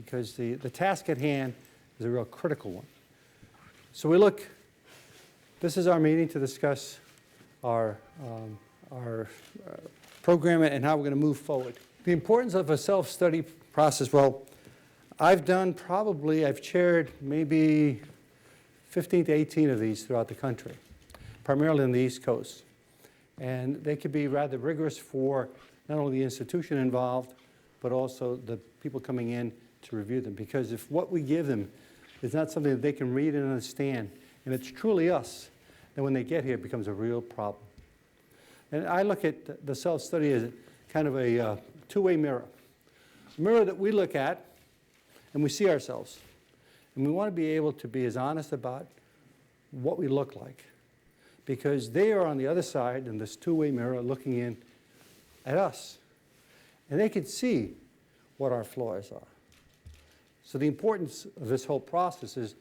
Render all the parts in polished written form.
because the task at hand is a real critical one. So this is our meeting to discuss our program and how we're going to move forward. The importance of a self-study process, well, I've chaired maybe 15 to 18 of these throughout the country, primarily on the East Coast. And they could be rather rigorous for not only the institution involved, but also the people coming in to review them. Because if what we give them is not something that they can read and understand, and it's truly us, then when they get here, it becomes a real problem. And I look at the self-study as kind of a two-way mirror. A mirror that we look at, and we see ourselves. And we want to be able to be as honest about what we look like. Because they are on the other side in this two-way mirror looking in at us. And they can see what our flaws are. So the importance of this whole process is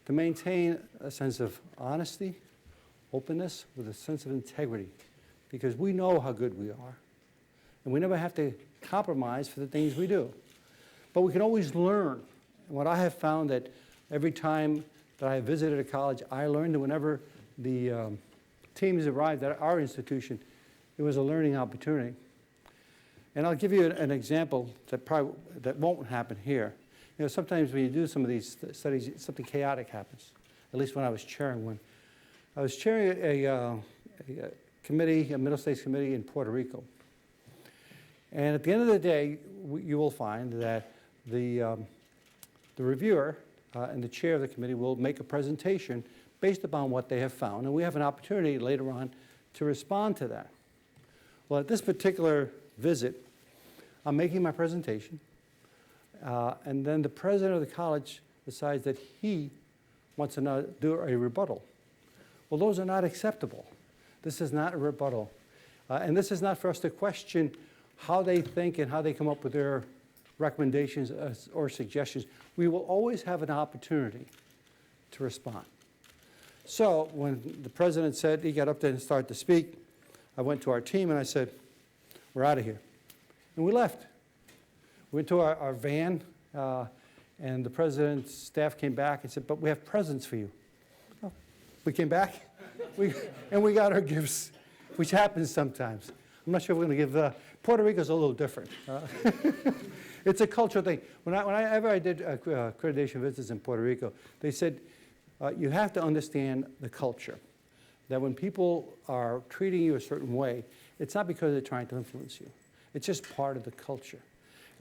to maintain a sense of honesty, openness, with a sense of integrity. Because we know how good we are. And we never have to compromise for the things we do. But we can always learn. And what I have found that every time that I have visited a college, I learned that whenever the teams arrived at our institution, it was a learning opportunity. And I'll give you an example that won't happen here. You know, sometimes when you do some of these studies, something chaotic happens. At least when I was chairing one. I was chairing a committee, a Middle States committee in Puerto Rico. And at the end of the day, you will find that the reviewer and the chair of the committee will make a presentation based upon what they have found. And we have an opportunity later on to respond to that. Well, at this particular visit, I'm making my presentation. And then the president of the college decides that he wants to do a rebuttal. Well, those are not acceptable. This is not a rebuttal. And this is not for us to question how they think and how they come up with their recommendations or suggestions. We will always have an opportunity to respond. So when the president said he got up there and started to speak, I went to our team and I said, we're out of here. And we left. We went to our van, and the president's staff came back and said, but we have presents for you. Oh, we came back, and we got our gifts, which happens sometimes. I'm not sure if we're going to give Puerto Rico's a little different. It's a cultural thing. Whenever I did accreditation visits in Puerto Rico, they said, you have to understand the culture. That when people are treating you a certain way, it's not because they're trying to influence you. It's just part of the culture.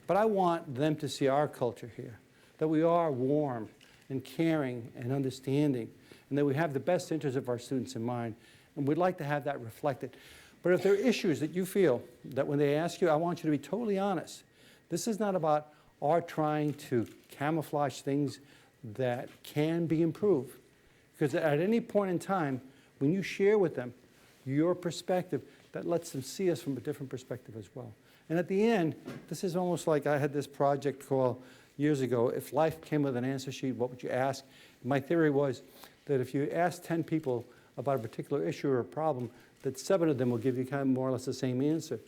But I want them to see our culture here, that we are warm and caring and understanding, and that we have the best interests of our students in mind, and we'd like to have that reflected. But if there are issues that you feel that when they ask you, I want you to be totally honest. This is not about our trying to camouflage things that can be improved. Because at any point in time, when you share with them your perspective, that lets them see us from a different perspective as well. And at the end, this is almost like I had this project called years ago, if life came with an answer sheet, what would you ask? My theory was that if you ask 10 people about a particular issue or a problem, that 7 of them will give you kind of more or less the same answer.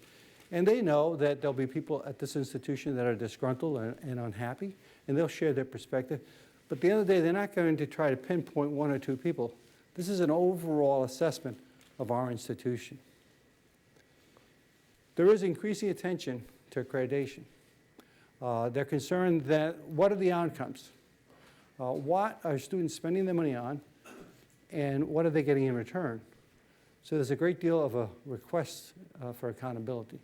And they know that there'll be people at this institution that are disgruntled and unhappy, and they'll share their perspective. But at the end of the day, they're not going to try to pinpoint 1 or 2 people. This is an overall assessment of our institution. There is increasing attention to accreditation. They're concerned that what are the outcomes? What are students spending their money on, and what are they getting in return? So there's a great deal of a request for accountability.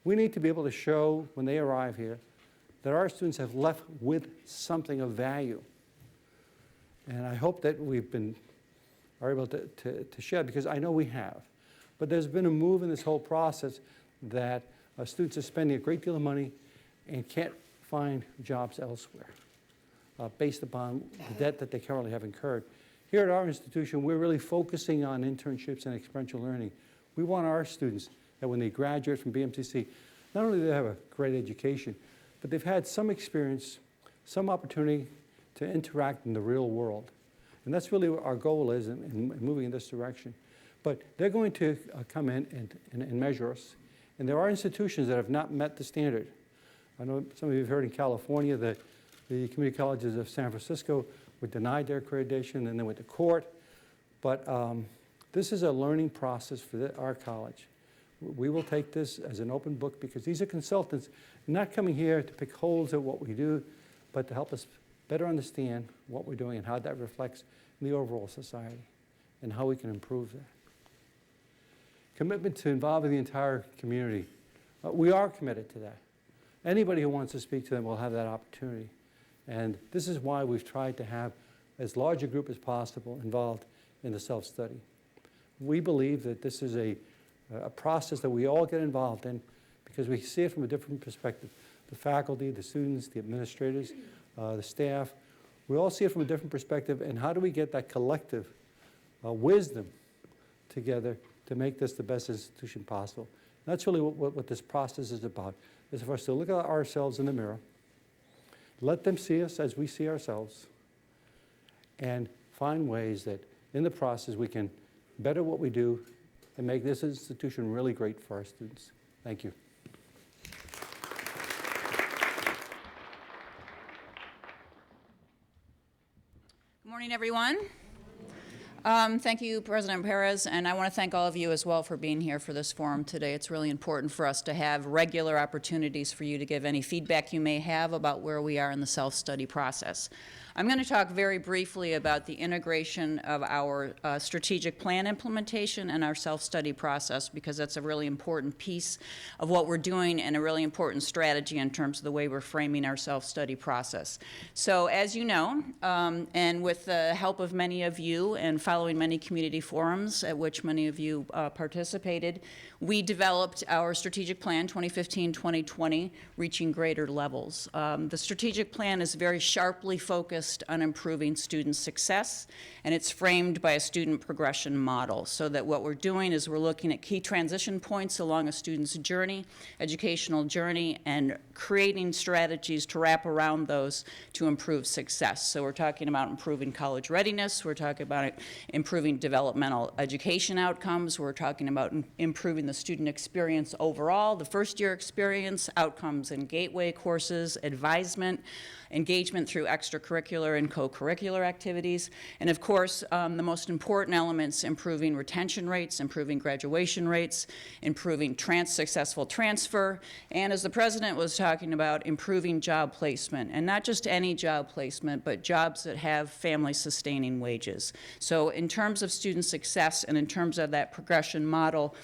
We need to be able to show, when they arrive here, that our students have left with something of value. And I hope that are able to share, because I know we have. But there's been a move in this whole process that students are spending a great deal of money and can't find jobs elsewhere based upon the debt that they currently have incurred. Here at our institution, we're really focusing on internships and experiential learning. We want our students that when they graduate from BMCC, not only do they have a great education, but they've had some experience, some opportunity to interact in the real world. And that's really what our goal is in moving in this direction. But they're going to come in and measure us. And there are institutions that have not met the standard. I know some of you have heard in California that the community colleges of San Francisco were denied their accreditation and then went to court. But this is a learning process for our college. We will take this as an open book because these are consultants not coming here to pick holes at what we do, but to help us better understand what we're doing and how that reflects in the overall society and how we can improve that. Commitment to involving the entire community. We are committed to that. Anybody who wants to speak to them will have that opportunity. And this is why we've tried to have as large a group as possible involved in the self-study. We believe that this is a process that we all get involved in because we see it from a different perspective. The faculty, the students, the administrators, the staff, we all see it from a different perspective, and how do we get that collective wisdom together to make this the best institution possible? And that's really what this process is about, is for us to look at ourselves in the mirror, let them see us as we see ourselves, and find ways that in the process we can better what we do and make this institution really great for our students. Thank you. Good morning, everyone. Thank you, President Perez, and I want to thank all of you as well for being here for this forum today. It's really important for us to have regular opportunities for you to give any feedback you may have about where we are in the self-study process. I'm going to talk very briefly about the integration of our strategic plan implementation and our self-study process, because that's a really important piece of what we're doing and a really important strategy in terms of the way we're framing our self-study process. So as you know, and with the help of many of you and following many community forums at which many of you participated, we developed our strategic plan 2015-2020, reaching greater levels. The strategic plan is very sharply focused on improving student success, and it's framed by a student progression model, so that what we're doing is we're looking at key transition points along a student's journey, educational journey, and creating strategies to wrap around those to improve success. So we're talking about improving college readiness, we're talking about improving developmental education outcomes, we're talking about improving the student experience overall, the first-year experience, outcomes in gateway courses, advisement, engagement through extracurricular and co-curricular activities, and of course, the most important elements, improving retention rates, improving graduation rates, improving successful transfer, and as the President was talking about, improving job placement, and not just any job placement, but jobs that have family-sustaining wages. So in terms of student success and in terms of that progression model,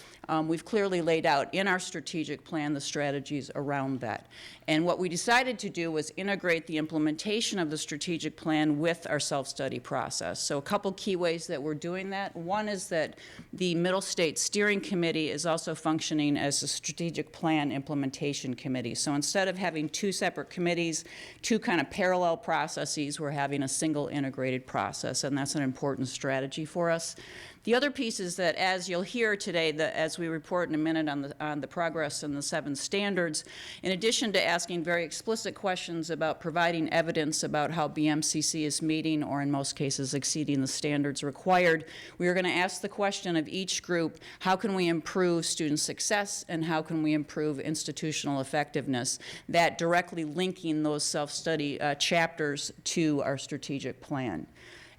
we've clearly laid out in our strategic plan the strategies around that. And what we decided to do was integrate the implementation of the strategic plan with our self-study process. So a couple key ways that we're doing that. One is that the Middle State Steering Committee is also functioning as a strategic plan implementation committee. So instead of having two separate committees, two kind of parallel processes, we're having a single integrated process, and that's an important strategy for us. The other piece is that, as you'll hear today, as we report in a minute on the progress and the 7 standards, in addition to asking very explicit questions about providing evidence about how BMCC is meeting, or in most cases exceeding, the standards required, we are going to ask the question of each group, how can we improve student success and how can we improve institutional effectiveness, that directly linking those self-study chapters to our strategic plan.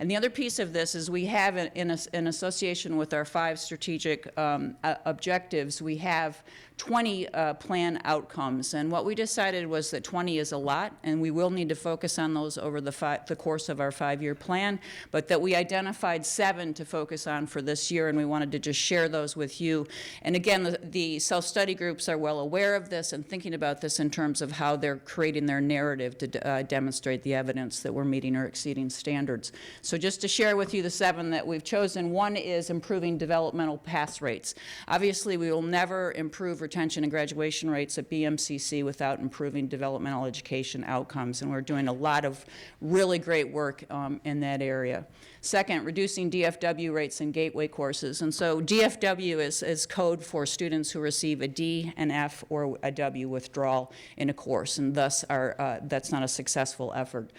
And the other piece of this is we have, in association with our 5 strategic objectives, we have 20 plan outcomes. And what we decided was that 20 is a lot, and we will need to focus on those over the course of our 5-year plan, but that we identified 7 to focus on for this year, and we wanted to just share those with you. And again, the self-study groups are well aware of this and thinking about this in terms of how they're creating their narrative to demonstrate the evidence that we're meeting or exceeding standards. So just to share with you the 7 that we've chosen, one is improving developmental pass rates. Obviously, we will never improve retention and graduation rates at BMCC without improving developmental education outcomes, and we're doing a lot of really great work in that area. Second, reducing DFW rates in gateway courses. And so DFW is code for students who receive a D, an F, or a W withdrawal in a course, and thus that's not a successful effort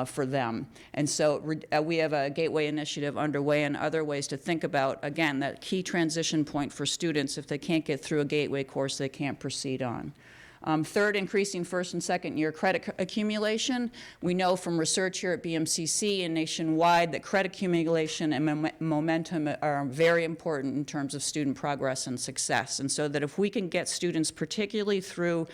for them. And so we have a gateway initiative underway and other ways to think about, again, that key transition point for students. If they can't get through a gateway course, they can't proceed on. Third, increasing first and second year credit accumulation. We know from research here at BMCC and nationwide that credit accumulation and momentum are very important in terms of student progress and success. And so that if we can get students, particularly through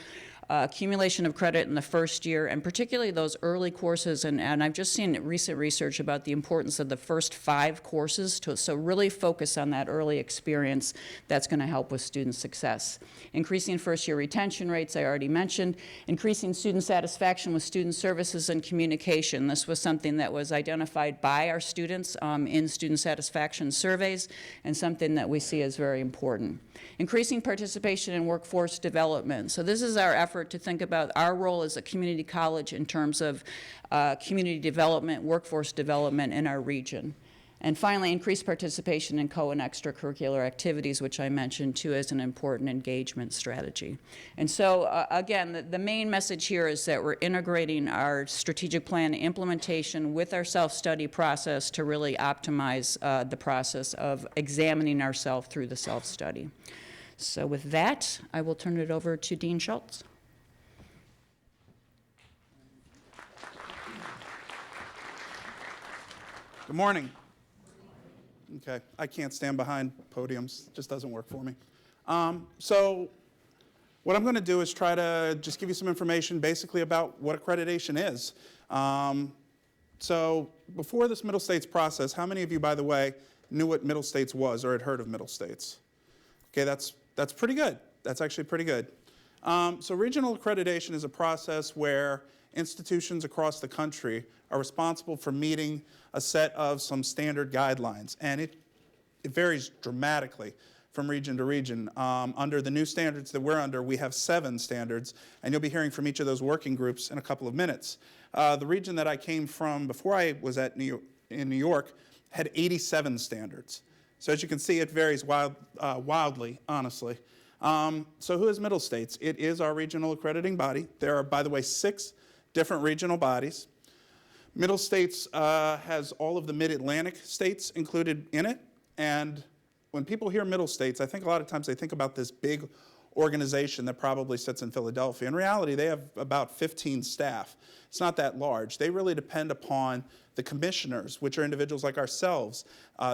accumulation of credit in the first year, and particularly those early courses, and I've just seen recent research about the importance of the first 5 courses, so really focus on that early experience. That's going to help with student success. Increasing first-year retention rates, I already mentioned. Increasing student satisfaction with student services and communication. This was something that was identified by our students in student satisfaction surveys, and something that we see as very important. Increasing participation in workforce development. So this is our effort to think about our role as a community college in terms of community development, workforce development in our region. And finally, increased participation in co- and extracurricular activities, which I mentioned too as an important engagement strategy. And so again, the main message here is that we're integrating our strategic plan implementation with our self-study process to really optimize the process of examining ourselves through the self-study. So with that, I will turn it over to Dean Schultz. Good morning. Okay, I can't stand behind podiums. It just doesn't work for me. So what I'm going to do is try to just give you some information basically about what accreditation is. So before this Middle States process, how many of you, by the way, knew what Middle States was or had heard of Middle States? Okay, that's pretty good. That's actually pretty good. So regional accreditation is a process where institutions across the country are responsible for meeting a set of some standard guidelines, and it varies dramatically from region to region. Under the new standards that we're under, we have 7 standards, and you'll be hearing from each of those working groups in a couple of minutes. The region that I came from before I was in New York had 87 standards. So as you can see, it varies wildly, honestly. So who is Middle States? It is our regional accrediting body. There are, by the way, 6 different regional bodies. Middle States has all of the Mid-Atlantic states included in it, and when people hear Middle States, I think a lot of times they think about this big organization that probably sits in Philadelphia. In reality, they have about 15 staff. It's not that large. They really depend upon the commissioners, which are individuals like ourselves,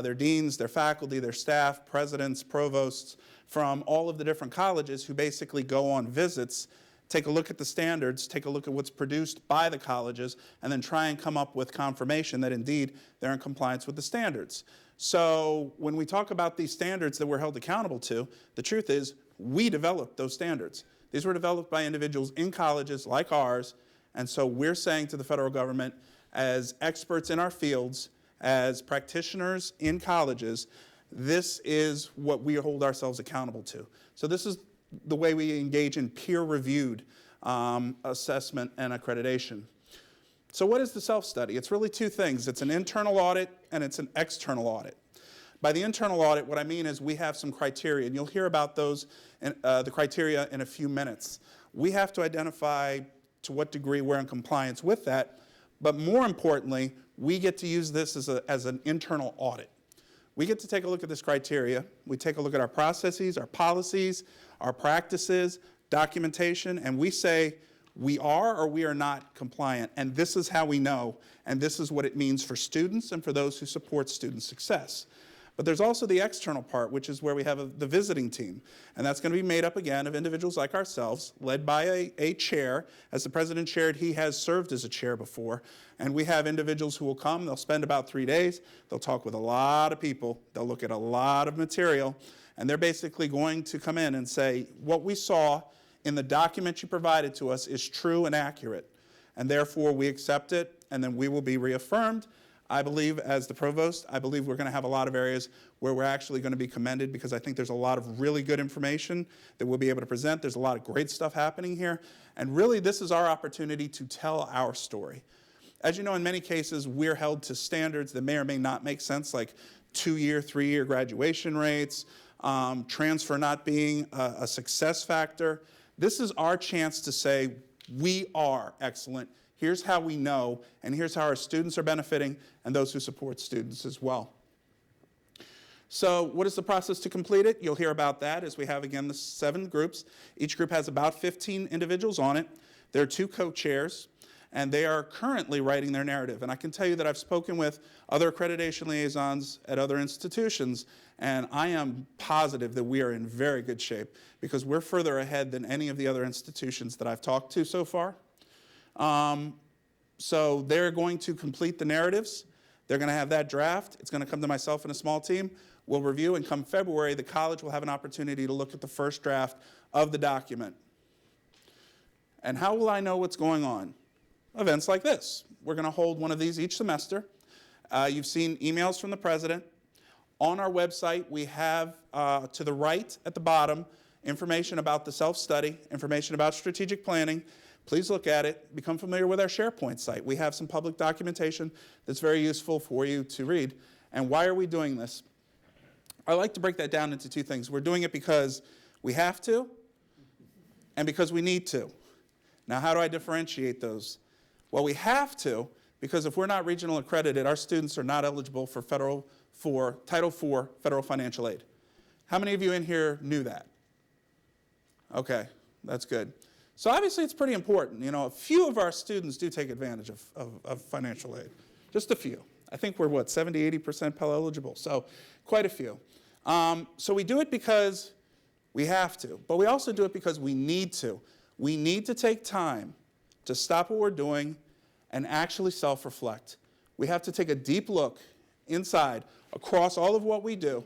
their deans, their faculty, their staff, presidents, provosts, from all of the different colleges who basically go on visits, take a look at the standards, take a look at what's produced by the colleges, and then try and come up with confirmation that indeed they're in compliance with the standards. So when we talk about these standards that we're held accountable to, the truth is we developed those standards. These were developed by individuals in colleges like ours, and so we're saying to the federal government, as experts in our fields, as practitioners in colleges, this is what we hold ourselves accountable to. So this is the way we engage in peer-reviewed assessment and accreditation. So what is the self-study? It's really 2 things. It's an internal audit and it's an external audit. By the internal audit, what I mean is we have some criteria, and you'll hear about those, the criteria in a few minutes. We have to identify to what degree we're in compliance with that, but more importantly, we get to use this as an internal audit. We get to take a look at this criteria. We take a look at our processes, our policies, our practices, documentation, and we say we are or we are not compliant, and this is how we know, and this is what it means for students and for those who support student success. But there's also the external part, which is where we have the visiting team, and that's going to be made up again of individuals like ourselves, led by a chair. As the president shared, he has served as a chair before, and we have individuals who will come. They'll spend about 3 days. They'll talk with a lot of people. They'll look at a lot of material, and they're basically going to come in and say, what we saw in the document you provided to us is true and accurate, and therefore we accept it, and then we will be reaffirmed. I believe, as the provost, I believe we're going to have a lot of areas where we're actually going to be commended, because I think there's a lot of really good information that we'll be able to present. There's a lot of great stuff happening here, and really this is our opportunity to tell our story. As you know, in many cases, we're held to standards that may or may not make sense, like 2-year, 3-year graduation rates, transfer not being a success factor. This is our chance to say, we are excellent. Here's how we know, and here's how our students are benefiting, and those who support students as well. So what is the process to complete it? You'll hear about that as we have, again, the 7 groups. Each group has about 15 individuals on it. There are 2 co-chairs, and they are currently writing their narrative. And I can tell you that I've spoken with other accreditation liaisons at other institutions, and I am positive that we are in very good shape because we're further ahead than any of the other institutions that I've talked to so far. So they're going to complete the narratives. They're going to have that draft. It's going to come to myself and a small team. We'll review, and come February, the college will have an opportunity to look at the first draft of the document. And how will I know what's going on? Events like this. We're going to hold one of these each semester. You've seen emails from the president. On our website, we have, to the right at the bottom, information about the self-study, information about strategic planning. Please look at it. Become familiar with our SharePoint site. We have some public documentation that's very useful for you to read. And why are we doing this? I like to break that down into 2 things. We're doing it because we have to and because we need to. Now, how do I differentiate those? Well, we have to because if we're not regional accredited, our students are not eligible for Title IV federal financial aid. How many of you in here knew that? Okay, that's good. So obviously it's pretty important. You know, a few of our students do take advantage of financial aid. Just a few. I think we're, 70, 80% Pell eligible. So quite a few. So we do it because we have to, but we also do it because we need to. We need to take time to stop what we're doing and actually self-reflect. We have to take a deep look inside across all of what we do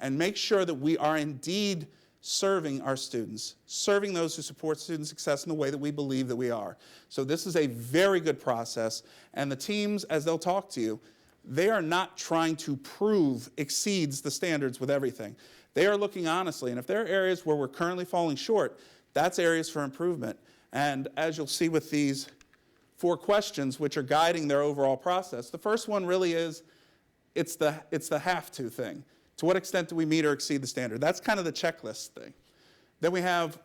and make sure that we are indeed serving our students, serving those who support student success in the way that we believe that we are. So this is a very good process, and the teams, as they'll talk to you, they are not trying to prove exceeds the standards with everything. They are looking honestly, and if there are areas where we're currently falling short, that's areas for improvement. And as you'll see with these 4 questions, which are guiding their overall process, the first one really is, it's the have to thing. To what extent do we meet or exceed the standard? That's kind of the checklist thing. Then we have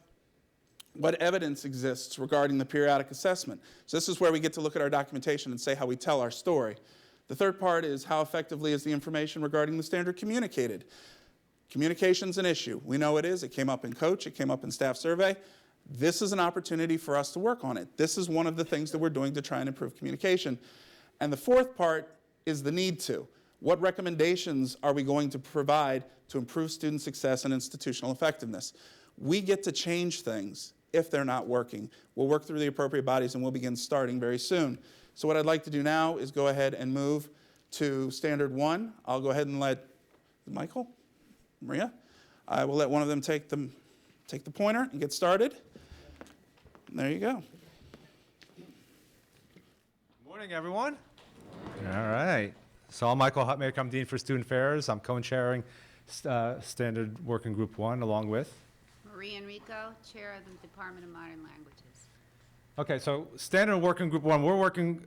what evidence exists regarding the periodic assessment. So this is where we get to look at our documentation and say how we tell our story. The third part is how effectively is the information regarding the standard communicated. Communication's an issue. We know it is. It came up in coach. It came up in staff survey. This is an opportunity for us to work on it. This is one of the things that we're doing to try and improve communication. And the fourth part is the need to. What recommendations are we going to provide to improve student success and institutional effectiveness? We get to change things if they're not working. We'll work through the appropriate bodies and we'll begin starting very soon. So what I'd like to do now is go ahead and move to standard 1. I'll go ahead and let Michael, Maria, I will let one of them take the pointer and get started. There you go. Good morning, everyone. All right. So I'm Michael Hutmaker. I'm Dean for Student Affairs. I'm co-chairing Standard Working Group 1 along with Marie Enrico, Chair of the Department of Modern Languages. Okay, so Standard Working Group 1, we're working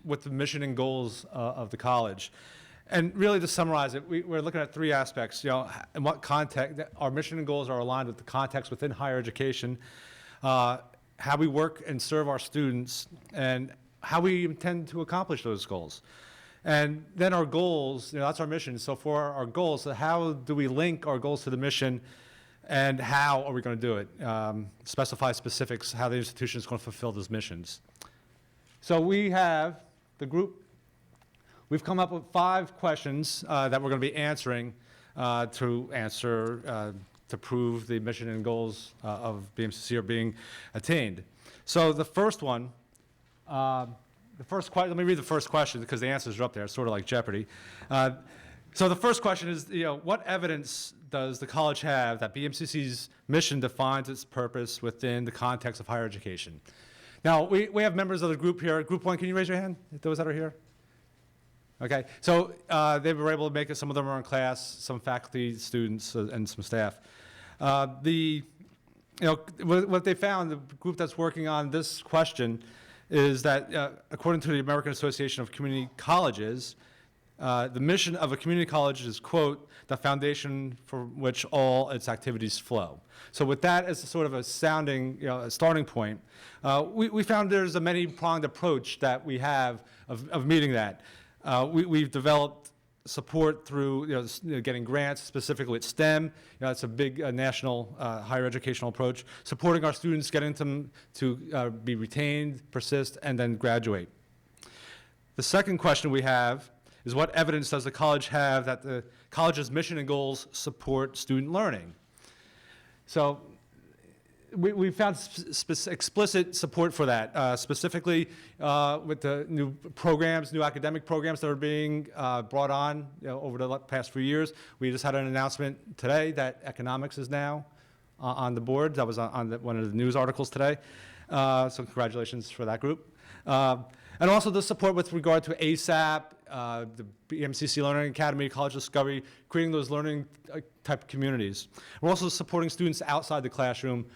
with the mission and goals of the college. And really to summarize it, we're looking at 3 aspects, in what context, our mission and goals are aligned with the context within higher education, how we work and serve our students, and how we intend to accomplish those goals. And then our goals, that's our mission. So for our goals, so how do we link our goals to the mission, and how are we going to do it? Specify specifics, how the institution is going to fulfill those missions. So we have the group, we've come up with 5 questions that we're going to be answering to prove the mission and goals of BMCC are being attained. So the first one, let me read the first question because the answers are up there. It's sort of like Jeopardy. So the first question is, what evidence does the college have that BMCC's mission defines its purpose within the context of higher education? Now, we have members of the group here. Group 1, can you raise your hand, those that are here? Okay, so they were able to make it. Some of them are in class, some faculty, students, and some staff. What they found, the group that's working on this question, is that according to the American Association of Community Colleges, the mission of a community college is, quote, the foundation for which all its activities flow. So with that as a sort of a sounding, a starting point, we found there's a many-pronged approach that we have of meeting that. We've developed support through getting grants, specifically at STEM. It's a big national higher educational approach. Supporting our students, getting them to be retained, persist, and then graduate. The second question we have is, what evidence does the college have that the college's mission and goals support student learning? So we found explicit support for that, specifically with the new programs, new academic programs that are being brought on over the past few years. We just had an announcement today that economics is now on the board. That was on one of the news articles today. So congratulations for that group. And also the support with regard to ASAP, the BMCC Learning Academy, College Discovery, creating those learning type communities. We're also supporting students outside the classroom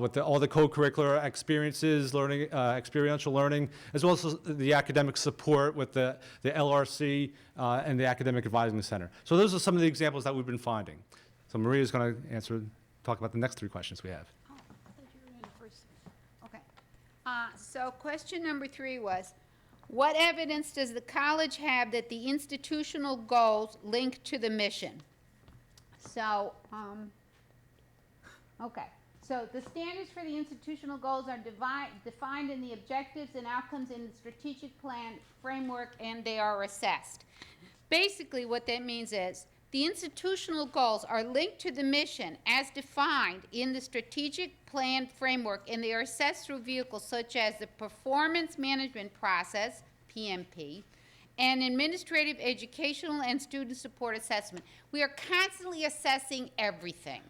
with all the co-curricular experiences, learning, experiential learning, as well as the academic support with the LRC and the Academic Advising Center. So those are some of the examples that we've been finding. So Maria's going to talk about the next three questions we have. Oh, I thought you were in the first. Okay. So question number 3 was, what evidence does the college have that the institutional goals link to the mission? So, okay. So the standards for the institutional goals are defined in the objectives and outcomes in the strategic plan framework, and they are assessed. Basically, what that means is the institutional goals are linked to the mission as defined in the strategic plan framework, and they are assessed through vehicles such as the performance management process, PMP, and administrative, educational, and student support assessment. We are constantly assessing everything,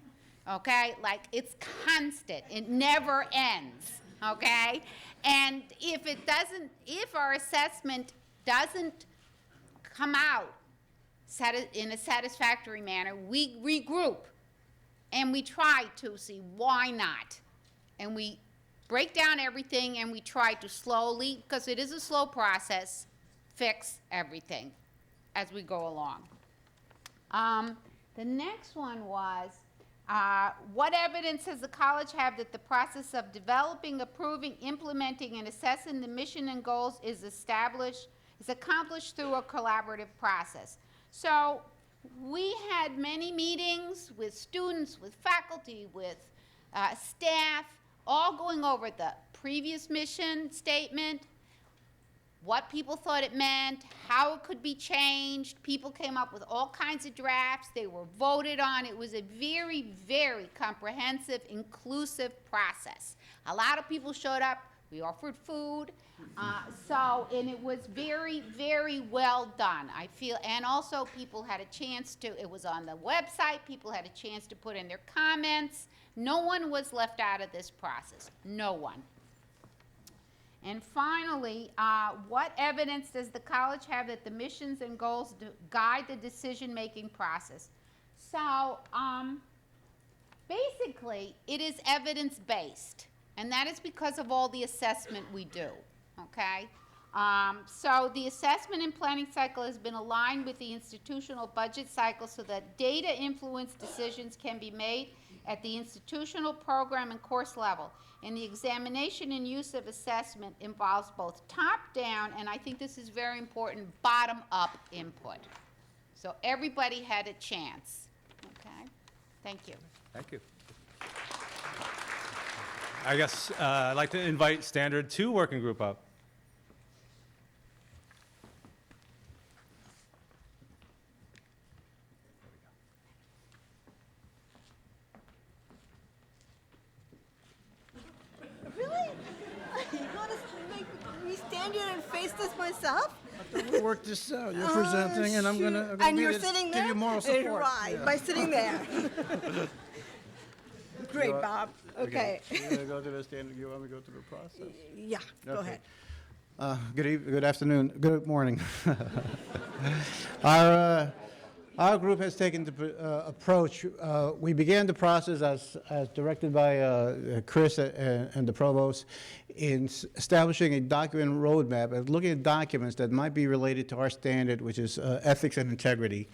okay? Like, it's constant. It never ends, okay? And if our assessment doesn't come out in a satisfactory manner, we regroup and we try to see why not. And we break down everything and we try to slowly, because it is a slow process, fix everything as we go along. The next one was, what evidence does the college have that the process of developing, approving, implementing, and assessing the mission and goals is accomplished through a collaborative process? So we had many meetings with students, with faculty, with staff, all going over the previous mission statement, what people thought it meant, how it could be changed. People came up with all kinds of drafts. They were voted on. It was a very, very comprehensive, inclusive process. A lot of people showed up. We offered food. And it was very, very well done, I feel. And also people had a chance to, it was on the website, people had a chance to put in their comments. No one was left out of this process. No one. And finally, what evidence does the college have that the missions and goals guide the decision-making process? So basically, it is evidence-based, and that is because of all the assessment we do, okay? So the assessment and planning cycle has been aligned with the institutional budget cycle so that data-influenced decisions can be made at the institutional program and course level. And the examination and use of assessment involves both top-down, and I think this is very important, bottom-up input. So everybody had a chance, okay? Thank you. Thank you. I guess I'd like to invite Standard 2 Working Group up. Myself? We'll work this out. You're presenting, and I'm gonna and you're sitting there? give you moral support. Right, Yeah. by sitting there. Great, You Bob. Okay. You're gonna go through the standard. You want me to go through the process? Yeah, go Okay. ahead. Good afternoon. Good morning. Our group has taken the approach. We began the process as directed by Chris and the provost in establishing a document roadmap and looking at documents that might be related to our standard, which is ethics and integrity.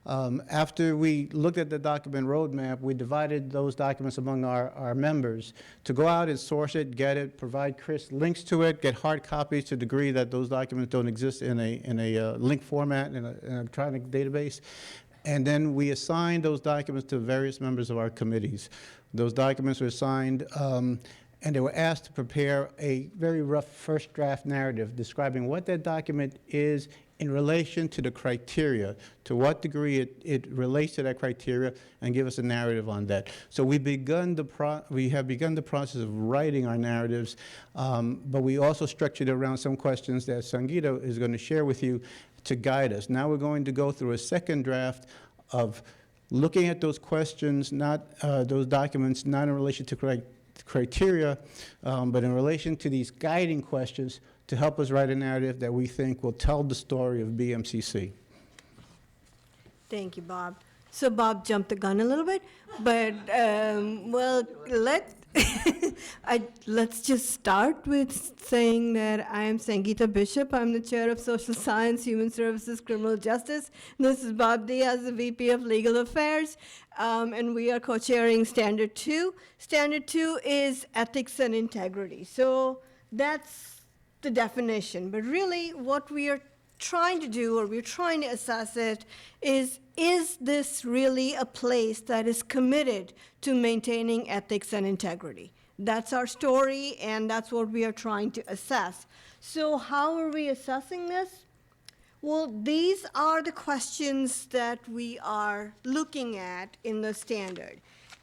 After we looked at the document roadmap, we divided those documents among our members to go out and source it, get it, provide Chris links to it, get hard copies to the degree that those documents don't exist in a link format in an electronic database. And then we assigned those documents to various members of our committees. Those documents were assigned, and they were asked to prepare a very rough first draft narrative describing what that document is in relation to the criteria, to what degree it relates to that criteria, and give us a narrative on that. So we have begun the process of writing our narratives, but we also structured it around some questions that Sangeeta is going to share with you to guide us. Now we're going to go through a second draft of looking at those questions, those documents, not in relation to criteria, but in relation to these guiding questions to help us write a narrative that we think will tell the story of BMCC. Thank you, Bob. So Bob jumped the gun a little bit, but, well, let's just start with saying that I am Sangeeta Bishop. I'm the chair of Social Science, Human Services, Criminal Justice. This is Bob Diaz, the VP of Legal Affairs, and we are co-chairing Standard 2. Standard 2 is ethics and integrity. So that's the definition. But really, what we are trying to do, or we're trying to assess it, is this really a place that is committed to maintaining ethics and integrity? That's our story, and that's what we are trying to assess. So how are we assessing this? Well, these are the questions that we are looking at in the standard.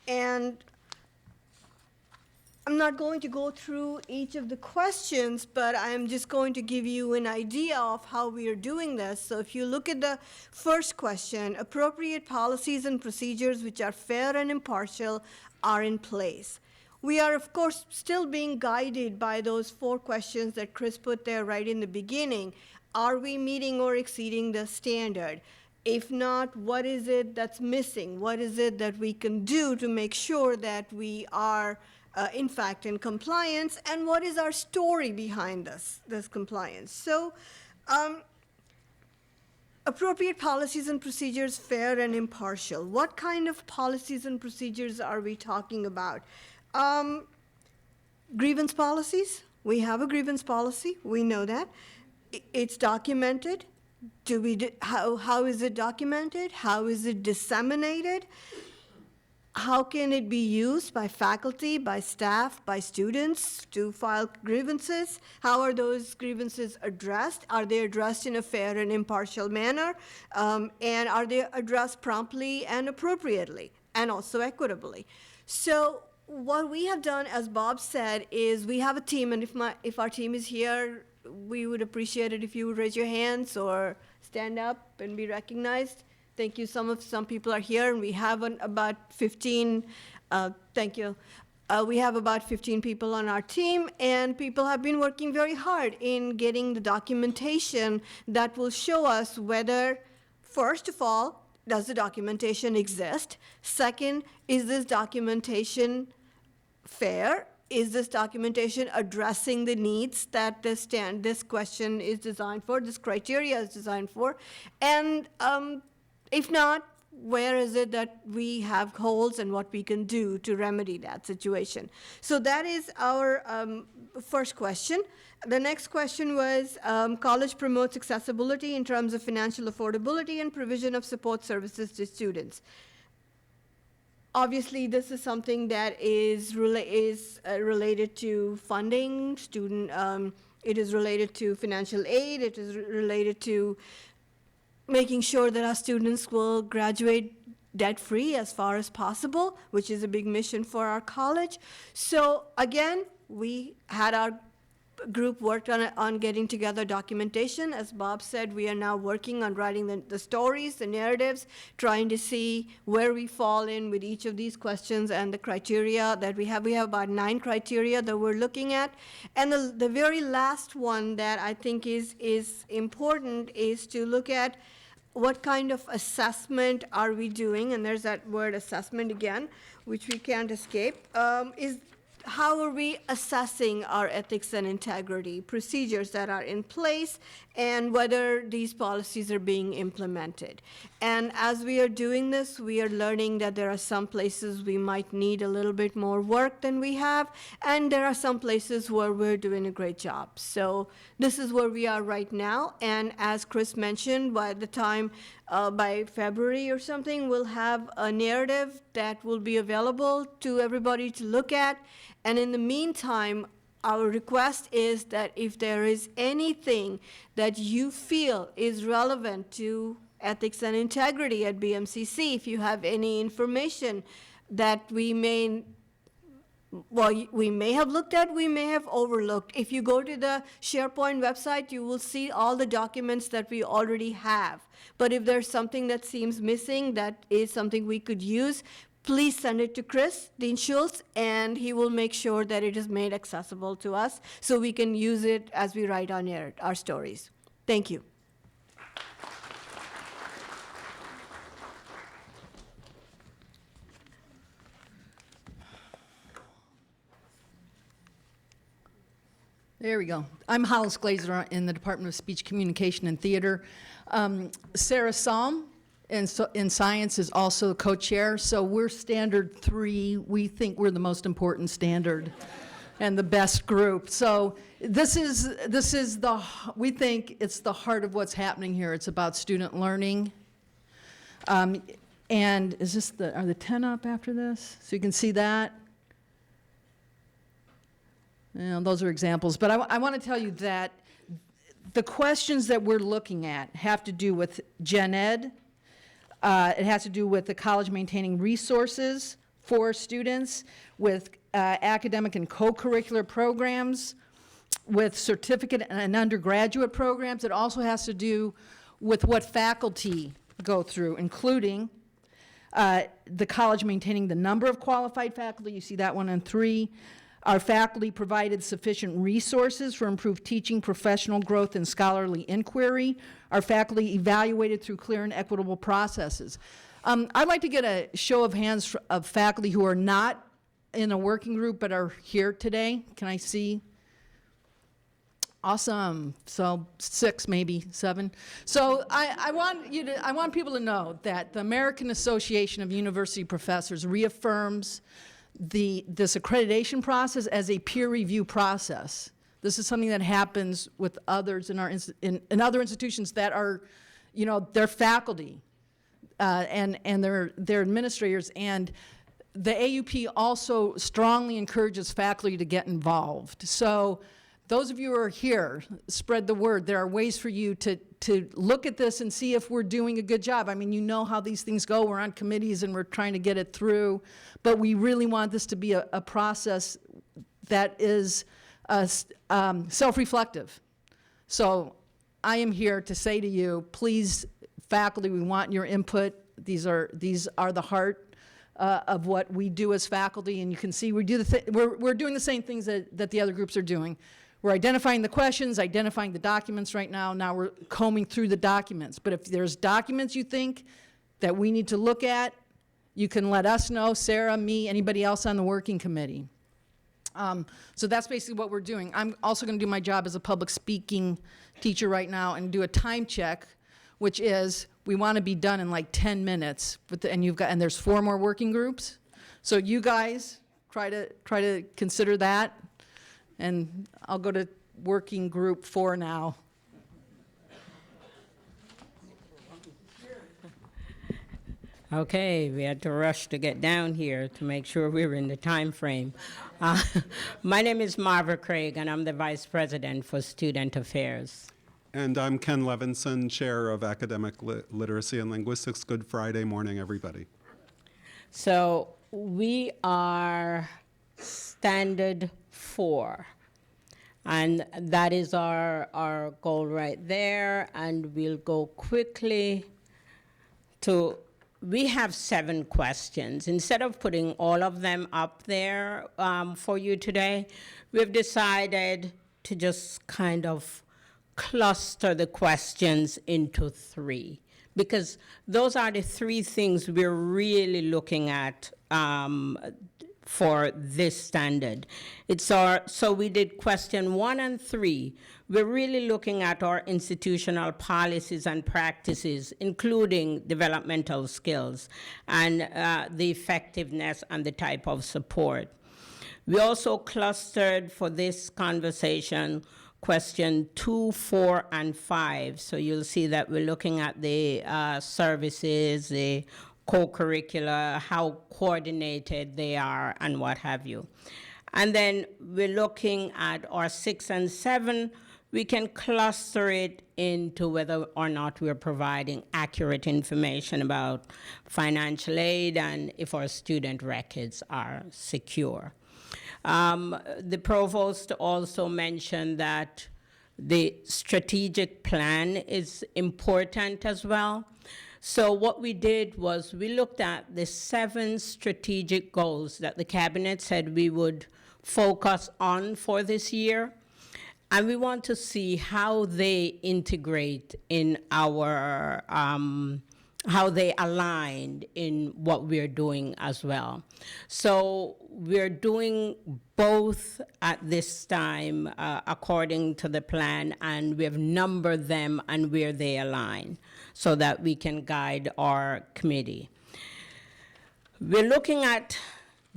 And I'm not going to go through each of the questions, but I'm just going to give you an idea of how we are doing this. So if you look at the first question, appropriate policies and procedures which are fair and impartial are in place. We are, of course, still being guided by those 4 questions that Chris put there right in the beginning. Are we meeting or exceeding the standard? If not, what is it that's missing? What is it that we can do to make sure that we are in fact in compliance, and what is our story behind this compliance? So appropriate policies and procedures, fair and impartial. What kind of policies and procedures are we talking about? Grievance policies. We have a grievance policy. We know that. It's documented. How is it documented? How is it disseminated? How can it be used by faculty, by staff, by students to file grievances? How are those grievances addressed? Are they addressed in a fair and impartial manner? And are they addressed promptly and appropriately, and also equitably? So what we have done, as Bob said, is we have a team, and if our team is here, we would appreciate it if you would raise your hands or stand up and be recognized. Thank you. Some people are here, and we have about 15. Thank you. We have about 15 people on our team, and people have been working very hard in getting the documentation that will show us whether, first of all, does the documentation exist? Second, is this documentation fair? Is this documentation addressing the needs that this question is designed for, this criteria is designed for? And if not, where is it that we have holes and what we can do to remedy that situation? So that is our first question. The next question was, college promotes accessibility in terms of financial affordability and provision of support services to students. Obviously, this is something that is related to funding, it is related to financial aid, it is related to making sure that our students will graduate debt-free as far as possible, which is a big mission for our college. So again, we had our group worked on getting together documentation. As Bob said, we are now working on writing the stories, the narratives, trying to see where we fall in with each of these questions and the criteria that we have. We have about 9 criteria that we're looking at. And the very last one that I think is important is to look at what kind of assessment are we doing, and there's that word assessment again, which we can't escape, is how are we assessing our ethics and integrity procedures that are in place, and whether these policies are being implemented. And as we are doing this, we are learning that there are some places we might need a little bit more work than we have, and there are some places where we're doing a great job. So this is where we are right now, and as Chris mentioned, by the time, by February or something, we'll have a narrative that will be available to everybody to look at. And in the meantime, our request is that if there is anything that you feel is relevant to ethics and integrity at BMCC, if you have any information that we may have looked at, we may have overlooked. If you go to the SharePoint website, you will see all the documents that we already have. But if there's something that seems missing, that is something we could use, please send it to Chris, Dean Schultz, and he will make sure that it is made accessible to us so we can use it as we write our stories. Thank you. There we go. I'm Hollis Glazer in the Department of Speech, Communication, and Theater. Sarah Salm in science is also the co-chair, so we're standard 3. We think we're the most important standard and the best group. So this is we think it's the heart of what's happening here. It's about student learning. And is this are the 10 up after this? So you can see that. Those are examples, but I want to tell you that the questions that we're looking at have to do with gen ed. It has to do with the college maintaining resources for students, with academic and co-curricular programs, with certificate and undergraduate programs. It also has to do with what faculty go through, including the college maintaining the number of qualified faculty. You see that one in 3. Our faculty provided sufficient resources for improved teaching, professional growth, and scholarly inquiry. Our faculty evaluated through clear and equitable processes. I'd like to get a show of hands of faculty who are not in a working group but are here today. Can I see? Awesome. So 6, maybe 7. So I want people to know that the American Association of University Professors reaffirms this accreditation process as a peer review process. This is something that happens with others in other institutions that are, their faculty and their administrators. And the AUP also strongly encourages faculty to get involved. So those of you who are here, spread the word. There are ways for you to look at this and see if we're doing a good job. I mean, you know how these things go. We're on committees and we're trying to get it through. But we really want this to be a process that is self-reflective. So I am here to say to you, please, faculty, we want your input. These are the heart of what we do as faculty. And you can see we're doing the same things that the other groups are doing. We're identifying the questions, identifying the documents right now. Now we're combing through the documents. But if there's documents you think that we need to look at, you can let us know, Sarah, me, anybody else on the working committee. So that's basically what we're doing. I'm also going to do my job as a public speaking teacher right now and do a time check, which is we want to be done in like 10 minutes. And there's 4 more working groups. So you guys try to consider that. And I'll go to working group 4 now. Okay, we had to rush to get down here to make sure we were in the time frame. My name is Marva Craig, and I'm the Vice President for Student Affairs. And I'm Ken Levinson, Chair of Academic Literacy and Linguistics. Good Friday morning, everybody. So we are Standard 4. And that is our goal right there. And we'll go quickly to, we have 7 questions. Instead of putting all of them up there for you today, we've decided to just kind of cluster the questions into 3. Because those are the 3 things we're really looking at for this standard. So we did question 1 and 3. We're really looking at our institutional policies and practices, including developmental skills and the effectiveness and the type of support. We also clustered for this conversation question 2, 4, and 5. So you'll see that we're looking at the services, the co-curricular, how coordinated they are, and what have you. And then we're looking at our 6 and 7. We can cluster it into whether or not we're providing accurate information about financial aid and if our student records are secure. The provost also mentioned that the strategic plan is important as well. So what we did was we looked at the 7 strategic goals that the cabinet said we would focus on for this year. And we want to see how they integrate in our, how they align in what we're doing as well. So we're doing both at this time according to the plan, and we've numbered them and where they align so that we can guide our committee. We're looking at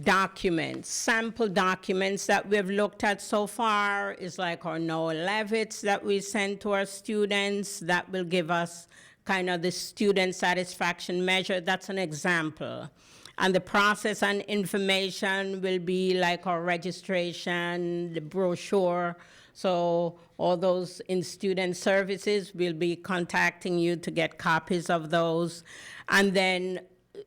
documents, sample documents that we've looked at so far is like our Noah Levitts that we send to our students that will give us kind of the student satisfaction measure. That's an example. And the process and information will be like our registration, the brochure. So all those in student services will be contacting you to get copies of those. And then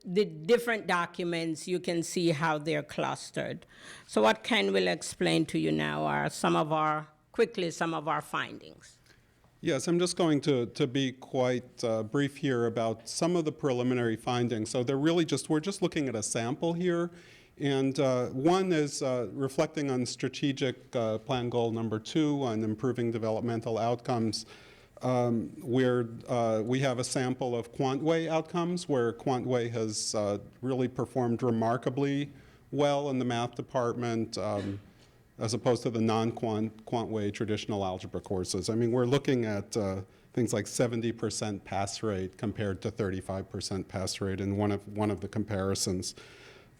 the different documents, you can see how they're clustered. So what Ken will explain to you now are some of our findings. Yes, I'm just going to be quite brief here about some of the preliminary findings. So they're really we're just looking at a sample here. And one is reflecting on strategic plan goal number 2 on improving developmental outcomes. Where we have a sample of QuantWay outcomes, where QuantWay has really performed remarkably well in the math department, as opposed to the non-QuantWay traditional algebra courses. I mean, we're looking at things like 70% pass rate compared to 35% pass rate in one of the comparisons.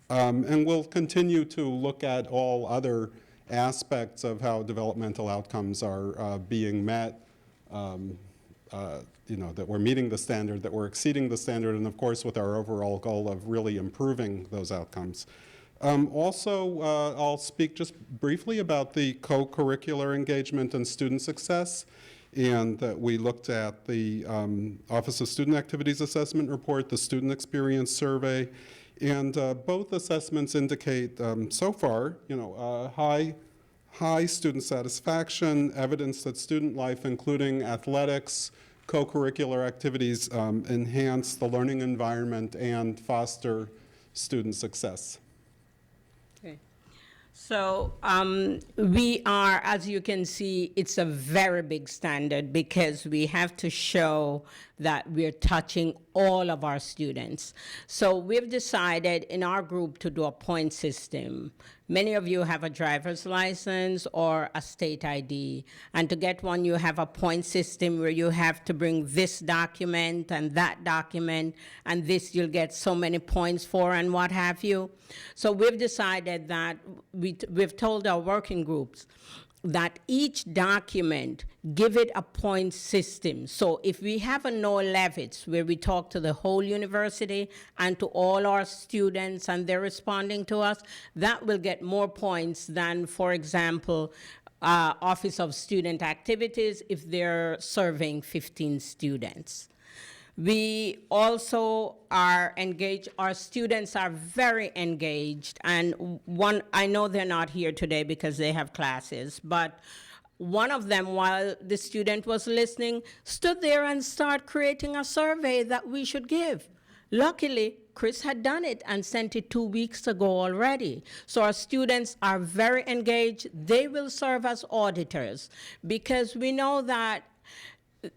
And we'll continue to look at all other aspects of how developmental outcomes are being met. That we're meeting the standard, that we're exceeding the standard, and of course with our overall goal of really improving those outcomes. Also, I'll speak just briefly about the co-curricular engagement and student success, and that we looked at the Office of Student Activities Assessment Report, the Student Experience Survey, and both assessments indicate so far, high student satisfaction, evidence that student life, including athletics, co-curricular activities, enhance the learning environment and foster student success. Okay. So we are, as you can see, it's a very big standard because we have to show that we're touching all of our students. So we've decided in our group to do a point system. Many of you have a driver's license or a state ID. And to get one, you have a point system where you have to bring this document and that document, and this you'll get so many points for and what have you. So we've decided that we've told our working groups that each document, give it a point system. So if we have a Noah Levitts where we talk to the whole university and to all our students and they're responding to us, that will get more points than, for example, Office of Student Activities if they're surveying 15 students. We also are engaged, our students are very engaged, and I know they're not here today because they have classes, but one of them, while the student was listening, stood there and started creating a survey that we should give. Luckily, Chris had done it and sent it 2 weeks ago already. So our students are very engaged. They will serve as auditors because we know that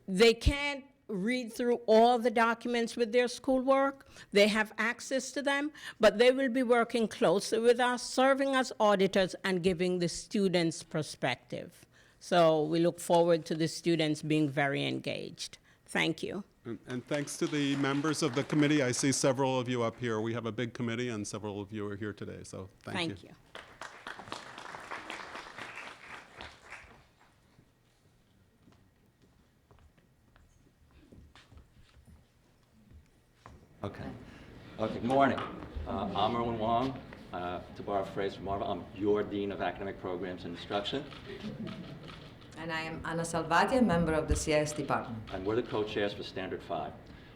they can't read through all the documents with their schoolwork. They have access to them, but they will be working closely with us, serving as auditors and giving the students perspective. So we look forward to the students being very engaged. Thank you. And thanks to the members of the committee. I see several of you up here. We have a big committee, and several of you are here today, so thank you. Thank you. Okay. Okay, good morning. I'm Erwin Wong. To borrow a phrase from Marva, I'm your Dean of Academic Programs and Instruction, And I am Anna Salvati, a member of the CIS department. and we're the co-chairs for Standard 5.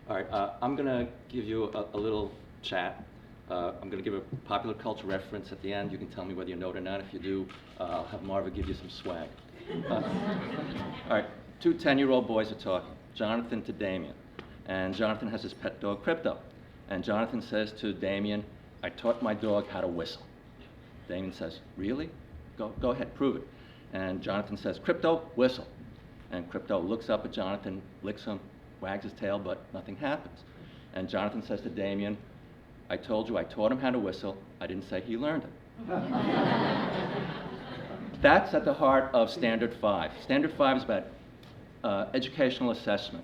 All right, I'm going to give you a little chat. I'm going to give a popular culture reference at the end. You can tell me whether you know it or not. If you do, I'll have Marva give you some swag. All right, two 10-year-old boys are talking, Jonathan to Damien. And Jonathan has his pet dog, Crypto. And Jonathan says to Damien, I taught my dog how to whistle. Damien says, really? Go ahead, prove it. And Jonathan says, Crypto, whistle. And Crypto looks up at Jonathan, licks him, wags his tail, but nothing happens. And Jonathan says to Damien, I told you I taught him how to whistle. I didn't say he learned it. That's at the heart of Standard 5. Standard 5 is about educational assessment,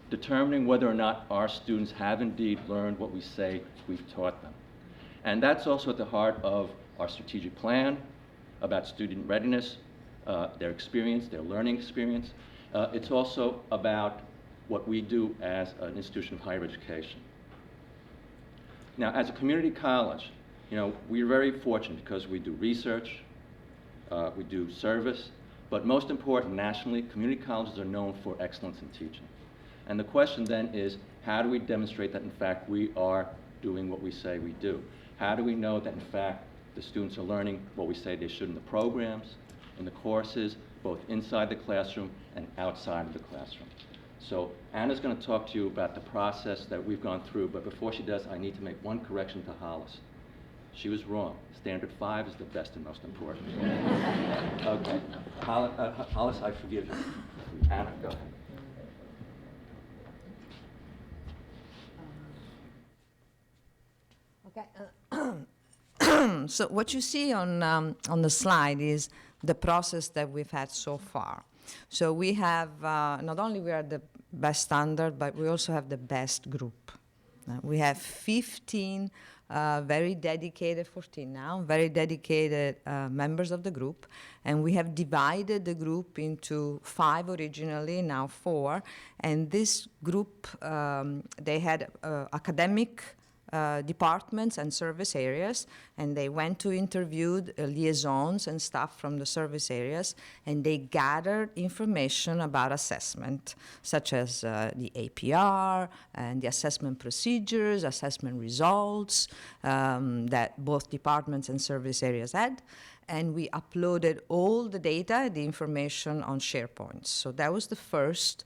determining whether or not our students have indeed learned what we say we've taught them. And that's also at the heart of our strategic plan about student readiness, their experience, their learning experience. It's also about what we do as an institution of higher education. Now, as a community college, we're very fortunate because we do research, we do service, but most important, nationally, community colleges are known for excellence in teaching. And the question then is, how do we demonstrate that, in fact, we are doing what we say we do? How do we know that, in fact, the students are learning what we say they should in the programs, in the courses, both inside the classroom and outside of the classroom? So Anna's going to talk to you about the process that we've gone through, but before she does, I need to make one correction to Hollis. She was wrong. Standard 5 is the best and most important. Okay. Hollis, I forgive you. Anna, go ahead. Okay. So what you see on the slide is the process that we've had so far. So we have, not only we are the best standard, but we also have the best group. We have 15 very dedicated, 14 now, very dedicated members of the group. And we have divided the group into 5 originally, now 4. And this group, they had academic departments and service areas, and they went to interview liaisons and staff from the service areas, and they gathered information about assessment, such as the APR and the assessment procedures, assessment results that both departments and service areas had. And we uploaded all the data, the information on SharePoint. So that was the first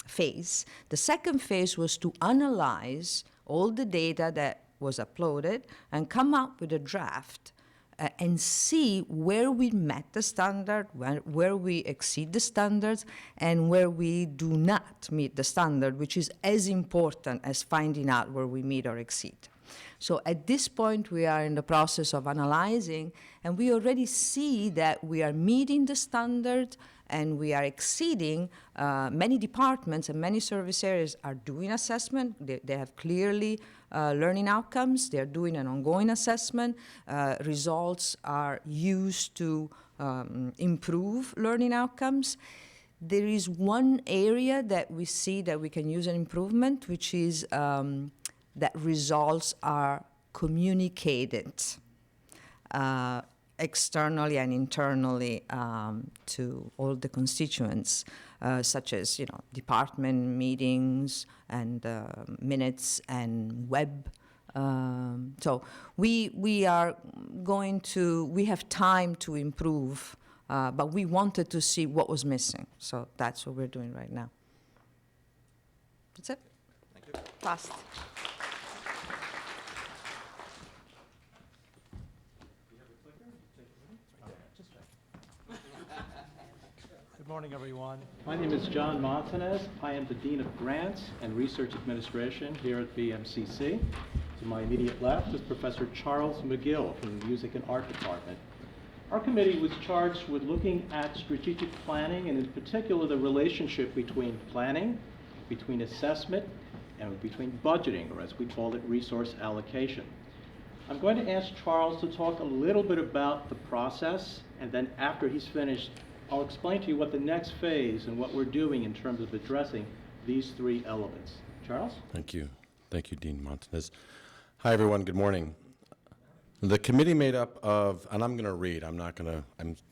phase. The second phase was to analyze all the data that was uploaded and come up with a draft and see where we met the standard, where we exceed the standards, and where we do not meet the standard, which is as important as finding out where we meet or exceed. So at this point, we are in the process of analyzing, and we already see that we are meeting the standard and we are exceeding. Many departments and many service areas are doing assessment. They have clearly learning outcomes. They're doing an ongoing assessment. Results are used to improve learning outcomes. There is one area that we see that we can use an improvement, which is that results are communicated externally and internally to all the constituents, such as department meetings and minutes and web. So we are going to, we have time to improve, but we wanted to see what was missing. So that's what we're doing right now. That's it. Thank you. Fast. Good morning, everyone. My name is John Montanez. I am the Dean of Grants and Research Administration here at BMCC. To my immediate left is Professor Charles McGill from the Music and Art Department. Our committee was charged with looking at strategic planning and in particular the relationship between planning, between assessment, and between budgeting, or as we call it, resource allocation. I'm going to ask Charles to talk a little bit about the process, and then after he's finished, I'll explain to you what the next phase and what we're doing in terms of addressing these three elements. Charles? Thank you. Thank you, Dean Montanez. Hi, everyone. Good morning. The committee made up of, and I'm going to read, I'm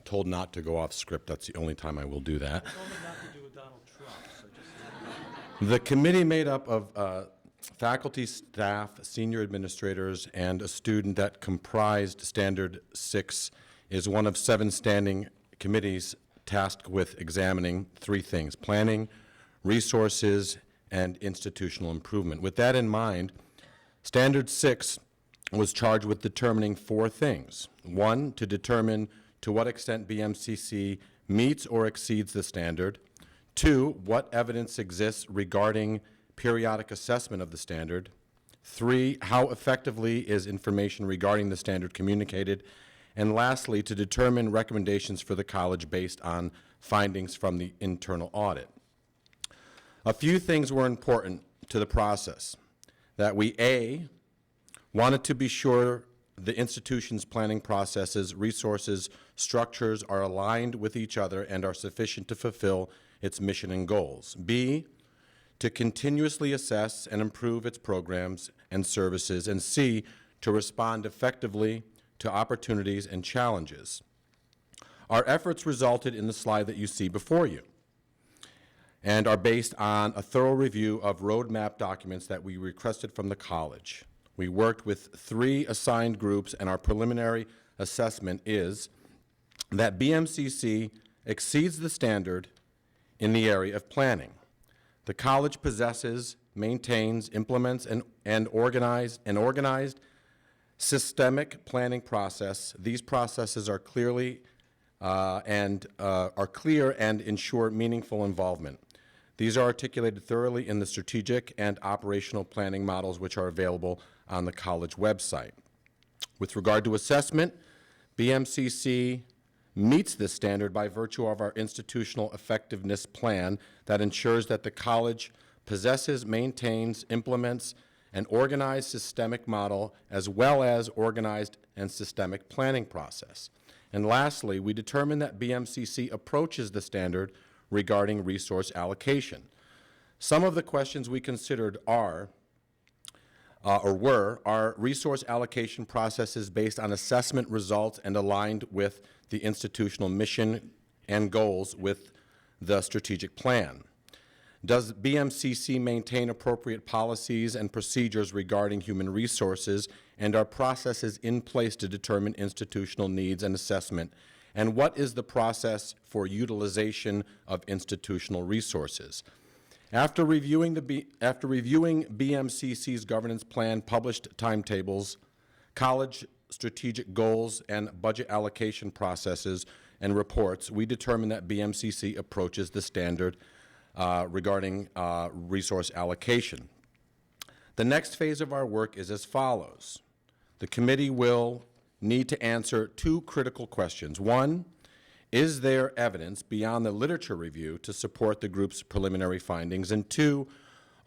told not to go off script. That's the only time I will do that. The committee made up of faculty, staff, senior administrators, and a student that comprised Standard 6 is one of 7 standing committees tasked with examining 3 things: planning, resources, and institutional improvement. With that in mind, Standard 6 was charged with determining 4 things. 1, to determine to what extent BMCC meets or exceeds the standard. 2, what evidence exists regarding periodic assessment of the standard. 3, how effectively is information regarding the standard communicated. And lastly, to determine recommendations for the college based on findings from the internal audit. A few things were important to the process. That we, A, wanted to be sure the institution's planning processes, resources, structures are aligned with each other and are sufficient to fulfill its mission and goals. B, to continuously assess and improve its programs and services. And C, to respond effectively to opportunities and challenges. Our efforts resulted in the slide that you see before you and are based on a thorough review of roadmap documents that we requested from the college. We worked with 3 assigned groups, and our preliminary assessment is that BMCC exceeds the standard in the area of planning. The college possesses, maintains, implements, and organized systemic planning process. These processes are clear and ensure meaningful involvement. These are articulated thoroughly in the strategic and operational planning models which are available on the college website. With regard to assessment, BMCC meets this standard by virtue of our institutional effectiveness plan that ensures that the college possesses, maintains, implements an organized systemic model as well as organized and systemic planning process. And lastly, we determined that BMCC approaches the standard regarding resource allocation. Some of the questions we considered are resource allocation processes based on assessment results and aligned with the institutional mission and goals with the strategic plan? Does BMCC maintain appropriate policies and procedures regarding human resources, and are processes in place to determine institutional needs and assessment? And what is the process for utilization of institutional resources? After reviewing BMCC's governance plan, published timetables, college strategic goals, and budget allocation processes and reports, we determined that BMCC approaches the standard regarding resource allocation. The next phase of our work is as follows. The committee will need to answer 2 critical questions. 1, is there evidence beyond the literature review to support the group's preliminary findings? And 2,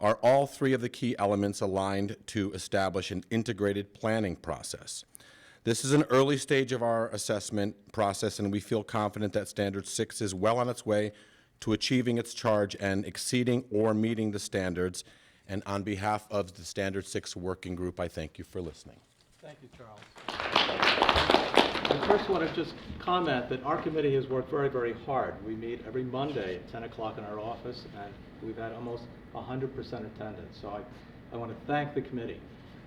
are all 3 of the key elements aligned to establish an integrated planning process? This is an early stage of our assessment process, and we feel confident that Standard 6 is well on its way to achieving its charge and exceeding or meeting the standards. And on behalf of the Standard 6 Working Group, I thank you for listening. Thank you, Charles. I first want to just comment that our committee has worked very, very hard. We meet every Monday at 10 o'clock in our office, and we've had almost 100% attendance. So I want to thank the committee.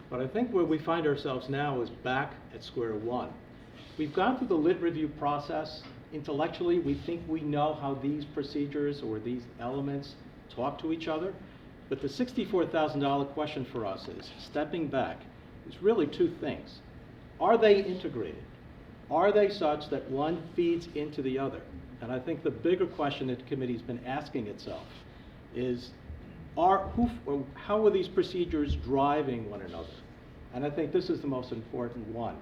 But I think where we find ourselves now is back at square one. We've gone through the lit review process. Intellectually, we think we know how these procedures or these elements talk to each other. But the $64,000 question for us is, stepping back, is really 2 things. Are they integrated? Are they such that one feeds into the other? And I think the bigger question that the committee's been asking itself is, how are these procedures driving one another? And I think this is the most important one.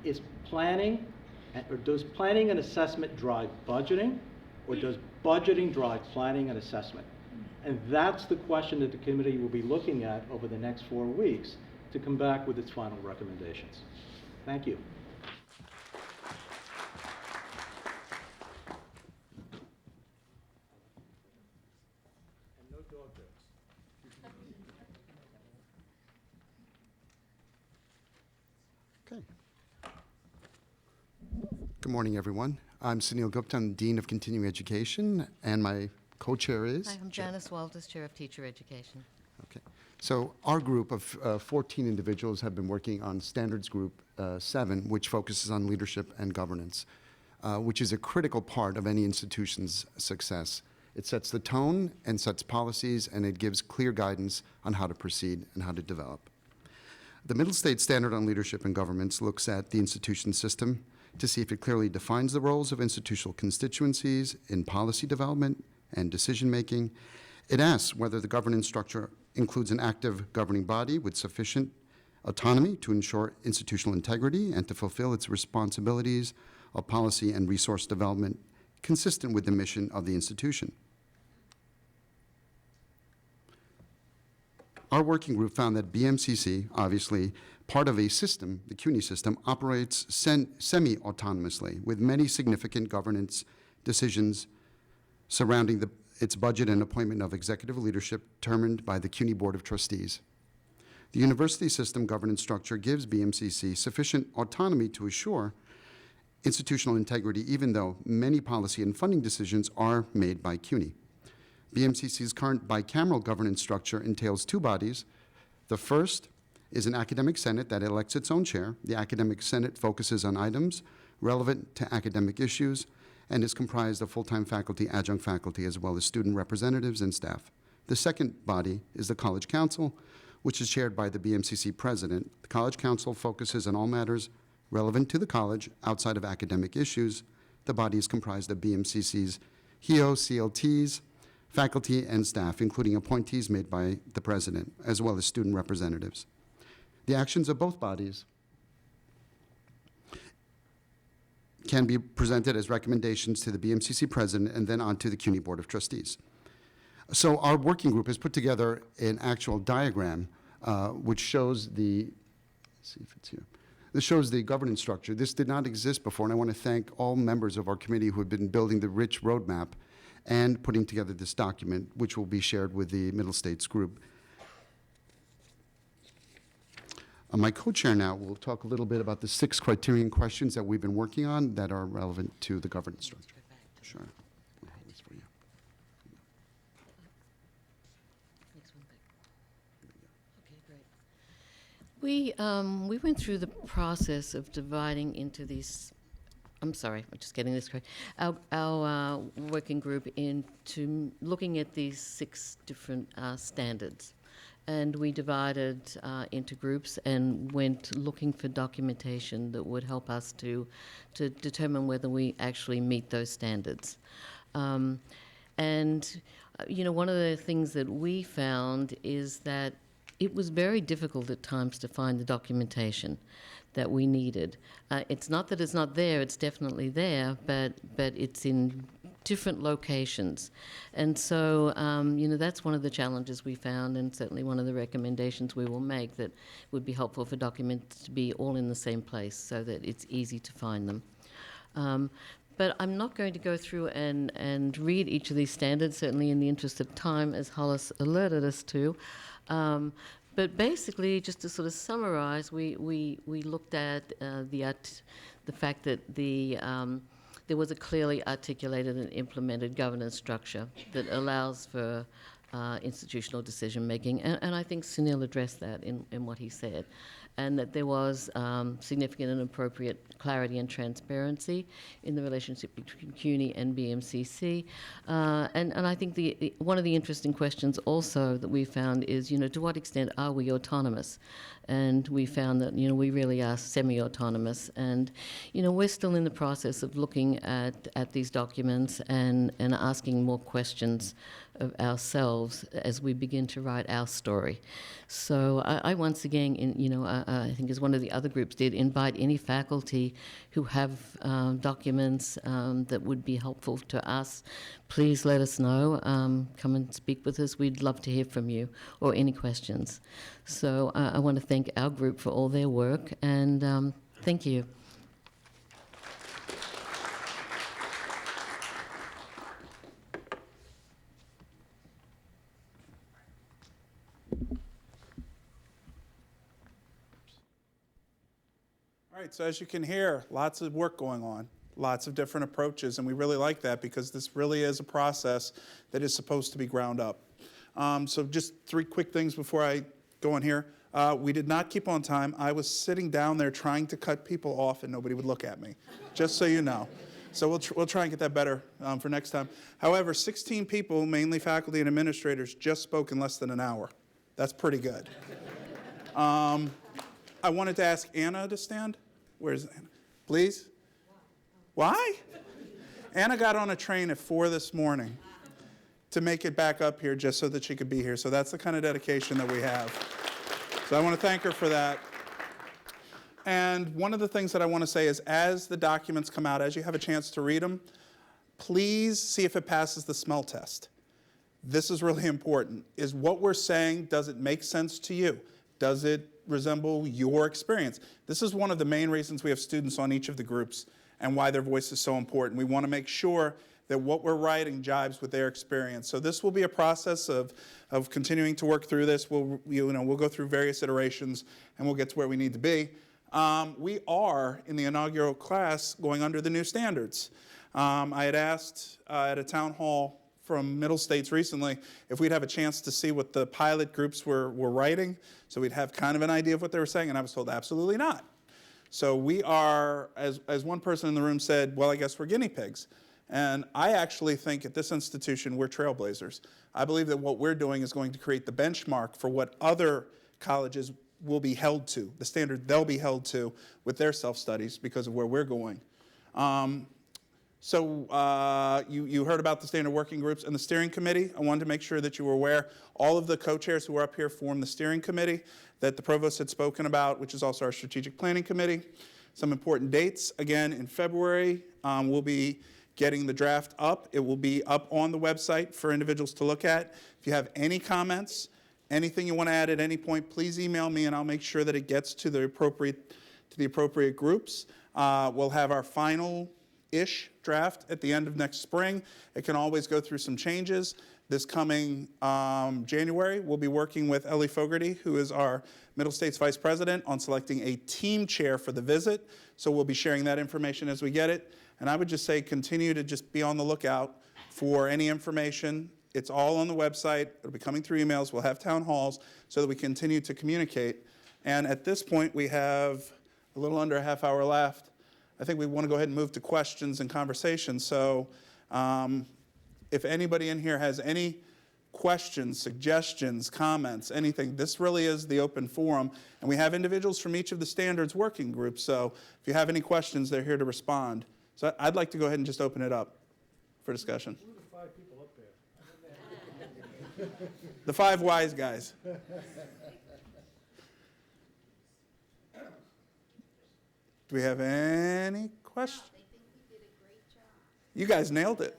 Is planning, or does planning and assessment drive budgeting, or does budgeting drive planning and assessment? And that's the question that the committee will be looking at over the next 4 weeks to come back with its final recommendations. Thank you. Okay. Good morning, everyone. I'm Sunil Gupta, I'm Dean of Continuing Education, and my co-chair is? Hi, I'm Janice Walters, Chair of Teacher Education. Okay. So our group of 14 individuals have been working on Standards Group 7, which focuses on leadership and governance, which is a critical part of any institution's success. It sets the tone and sets policies, and it gives clear guidance on how to proceed and how to develop. The Middle State Standard on Leadership and Governance looks at the institution system to see if it clearly defines the roles of institutional constituencies in policy development and decision-making. It asks whether the governance structure includes an active governing body with sufficient autonomy to ensure institutional integrity and to fulfill its responsibilities of policy and resource development consistent with the mission of the institution. Our working group found that BMCC, obviously part of a system, the CUNY system, operates semi-autonomously with many significant governance decisions surrounding its budget and appointment of executive leadership determined by the CUNY Board of Trustees. The university system governance structure gives BMCC sufficient autonomy to assure institutional integrity, even though many policy and funding decisions are made by CUNY. BMCC's current bicameral governance structure entails 2 bodies. The first is an academic senate that elects its own chair. The academic senate focuses on items relevant to academic issues and is comprised of full-time faculty, adjunct faculty, as well as student representatives and staff. The second body is the College Council, which is chaired by the BMCC president. The College Council focuses on all matters relevant to the college outside of academic issues. The body is comprised of BMCC's HEO, CLTs, faculty, and staff, including appointees made by the president, as well as student representatives. The actions of both bodies can be presented as recommendations to the BMCC president and then on to the CUNY Board of Trustees. So our working group has put together an actual diagram which shows the, let's see if it's here. This shows the governance structure. This did not exist before, and I want to thank all members of our committee who have been building the rich roadmap and putting together this document, which will be shared with the Middle States group. My co-chair now will talk a little bit about the 6 criterion questions that we've been working on that are relevant to the governance structure. Sure. I'll hold this for you. We went through the process of dividing into these, I'm sorry, I'm just getting this correct, our working group into looking at these 6 different standards. And we divided into groups and went looking for documentation that would help us to determine whether we actually meet those standards. And one of the things that we found is that it was very difficult at times to find the documentation that we needed. It's not that it's not there, it's definitely there, but it's in different locations. And so, that's one of the challenges we found, and certainly one of the recommendations we will make, that would be helpful for documents to be all in the same place so that it's easy to find them. But I'm not going to go through and read each of these standards, certainly in the interest of time, as Hollis alerted us to. But basically, just to sort of summarize, we looked at the fact that there was a clearly articulated and implemented governance structure that allows for institutional decision-making. And I think Sunil addressed that in what he said, and that there was significant and appropriate clarity and transparency in the relationship between CUNY and BMCC. And I think one of the interesting questions also that we found is, to what extent are we autonomous? And we found that, we really are semi-autonomous. And, we're still in the process of looking at these documents and asking more questions of ourselves as we begin to write our story. So I once again, I think as one of the other groups did, invite any faculty who have documents that would be helpful to us. Please let us know. Come and speak with us. We'd love to hear from you or any questions. So I want to thank our group for all their work, and thank you. All right, so as you can hear, lots of work going on, lots of different approaches, and we really like that because this really is a process that is supposed to be ground up. So just 3 quick things before I go on here. We did not keep on time. I was sitting down there trying to cut people off and nobody would look at me, just so you know. So we'll try and get that better for next time. However, 16 people, mainly faculty and administrators, just spoke in less than an hour. That's pretty good. I wanted to ask Anna to stand. Where's Anna? Please? Why? Anna got on a train at 4 this morning to make it back up here just so that she could be here. So that's the kind of dedication that we have. So I want to thank her for that. And one of the things that I want to say is as the documents come out, as you have a chance to read them, please see if it passes the smell test. This is really important. Is what we're saying, does it make sense to you? Does it resemble your experience? This is one of the main reasons we have students on each of the groups and why their voice is so important. We want to make sure that what we're writing jives with their experience. So this will be a process of continuing to work through this. We'll go through various iterations and we'll get to where we need to be. We are, in the inaugural class, going under the new standards. I had asked at a town hall from Middle States recently if we'd have a chance to see what the pilot groups were writing, so we'd have kind of an idea of what they were saying, and I was told absolutely not. So we are, as one person in the room said, well, I guess we're guinea pigs. And I actually think at this institution we're trailblazers. I believe that what we're doing is going to create the benchmark for what other colleges will be held to, the standard they'll be held to with their self-studies because of where we're going. So you heard about the standard working groups and the steering committee. I wanted to make sure that you were aware. All of the co-chairs who are up here form the steering committee that the provost had spoken about, which is also our strategic planning committee. Some important dates, again, in February, we'll be getting the draft up. It will be up on the website for individuals to look at. If you have any comments, anything you want to add at any point, please email me and I'll make sure that it gets to the appropriate groups. We'll have our final-ish draft at the end of next spring. It can always go through some changes. This coming January, we'll be working with Ellie Fogarty, who is our Middle States Vice President, on selecting a team chair for the visit. So we'll be sharing that information as we get it. And I would just say continue to just be on the lookout for any information. It's all on the website. It'll be coming through emails. We'll have town halls so that we continue to communicate. And at this point, we have a little under a half hour left. I think we want to go ahead and move to questions and conversations. So if anybody in here has any questions, suggestions, comments, anything, this really is the open forum. And we have individuals from each of the standards working groups. So if you have any questions, they're here to respond. So I'd like to go ahead and just open it up for discussion. Who are the 5 people up there? The 5 wise guys. Do we have any questions? They think we did a great job. You guys nailed it.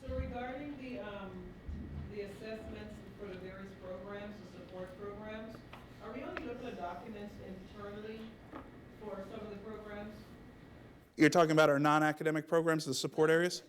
So regarding the assessments for the various programs, the support programs, are we only looking at documents internally for some of the programs? You're talking about our non-academic programs, the support areas?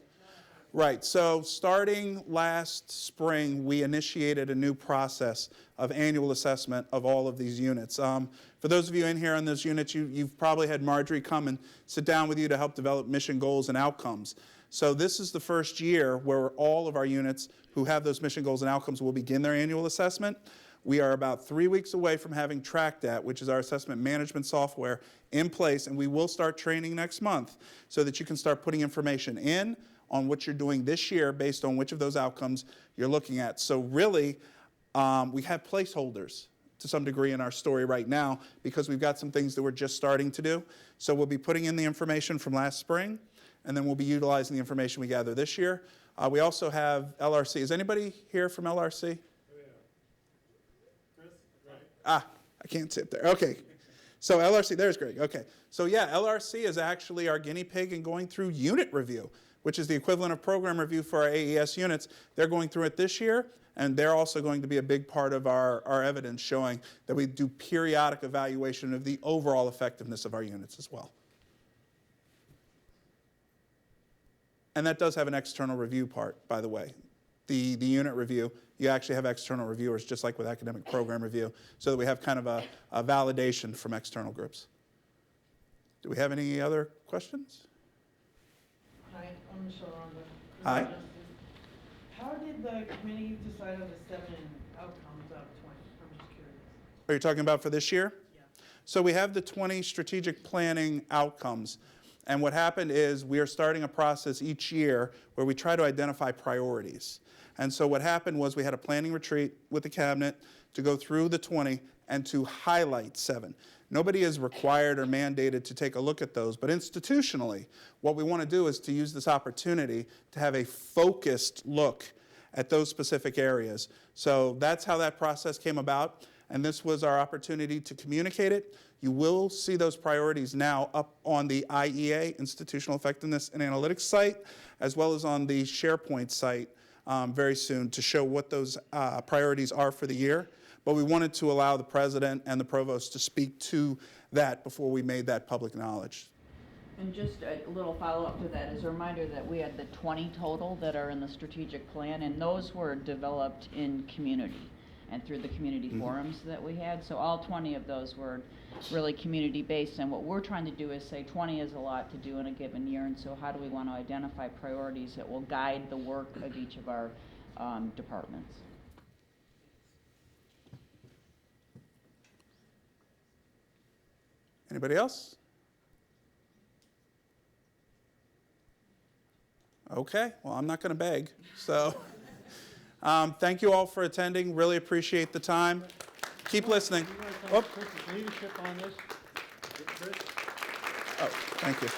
Right, so starting last spring, we initiated a new process of annual assessment of all of these units. For those of you in here on those units, you've probably had Marjorie come and sit down with you to help develop mission goals and outcomes. So this is the first year where all of our units who have those mission goals and outcomes will begin their annual assessment. We are about 3 weeks away from having TrackDat, which is our assessment management software, in place, and we will start training next month so that you can start putting information in on what you're doing this year based on which of those outcomes you're looking at. So really, we have placeholders to some degree in our story right now because we've got some things that we're just starting to do. So we'll be putting in the information from last spring, and then we'll be utilizing the information we gather this year. We also have LRC. Is anybody here from LRC? I can't sit there. Okay. So LRC, there's Greg. Okay. So yeah, LRC is actually our guinea pig in going through unit review, which is the equivalent of program review for our AES units. They're going through it this year, and they're also going to be a big part of our evidence showing that we do periodic evaluation of the overall effectiveness of our units as well. And that does have an external review part, by the way. The unit review, you actually have external reviewers, just like with academic program review, so that we have kind of a validation from external groups. Do we have any other questions? Hi, I'm Michelle Ronda. Hi. How did the committee decide on the 7 outcomes out of 20? I'm just curious. Are you talking about for this year? Yeah. So we have the 20 strategic planning outcomes. And what happened is we are starting a process each year where we try to identify priorities. And so what happened was we had a planning retreat with the cabinet to go through the 20 and to highlight 7. Nobody is required or mandated to take a look at those, but institutionally, what we want to do is to use this opportunity to have a focused look at those specific areas. So that's how that process came about, and this was our opportunity to communicate it. You will see those priorities now up on the IEA, Institutional Effectiveness and Analytics site, as well as on the SharePoint site very soon to show what those priorities are for the year. But we wanted to allow the president and the provost to speak to that before we made that public knowledge. And just a little follow-up to that, as a reminder that we had the 20 total that are in the strategic plan, and those were developed in community and through the community forums that we had. So all 20 of those were really community-based, and what we're trying to do is say 20 is a lot to do in a given year, and so how do we want to identify priorities that will guide the work of each of our departments? Anybody else? Okay, well, I'm not going to beg. So thank you all for attending. Really appreciate the time. Keep listening. Chris's leadership on this. Chris? Oh, thank you.